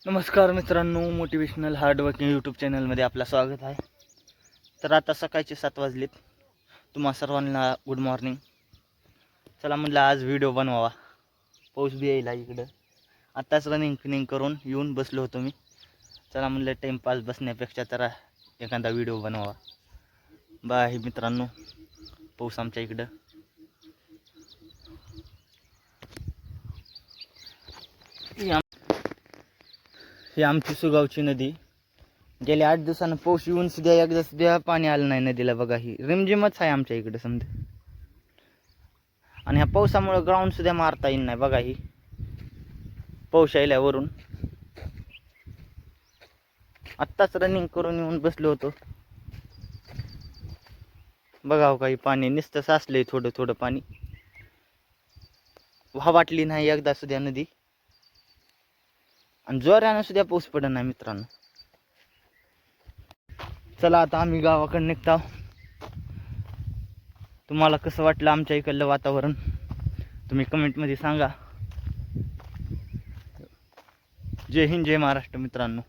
नमस्कार मित्रांनो, motivational hardworking YouTube चॅनलमध्ये आपलं स्वागत आहे. तर आता सकाळचे 7 वाजलेत. तुम्हा सर्वांना गुड मॉर्निंग. चला म्हटलं आज व्हिडिओ बनवावा. पाऊस बी यायला इकडं. आत्ताच रनिंग करून येऊन बसलो होतो मी. चला म्हटलं टाईमपास बसण्यापेक्षा तर एखादा व्हिडिओ बनवावा. बाय मित्रांनो, पाऊस आमच्या इकडं. ही आमची सुगावची नदी. गेल्या 8 दिवसानं पाऊस येऊन एकदा सुद्धा पाणी आलं नाही नदीला. बघा, ही रिमझिमच आहे आमच्या इकडे समजा. आणि ह्या पावसामुळे ग्राउंड सुद्धा मारता येईल नाही. बघा, ही पाऊस यायल्यावरून आत्ताच रनिंग करून येऊन बसलो होतो. बघा काही पाणी नुसतं साचलंय, थोडं थोडं पाणी. वाटली नाही एकदा सुद्धा नदी, आणि जोरानं सुद्धा पाऊस पडत नाही मित्रांनो. चला आता आम्ही गावाकडे निघतो. तुम्हाला कसं वाटलं आमच्या इकडलं वातावरण तुम्ही कमेंटमध्ये सांगा. जय हिंद, जय महाराष्ट्र मित्रांनो.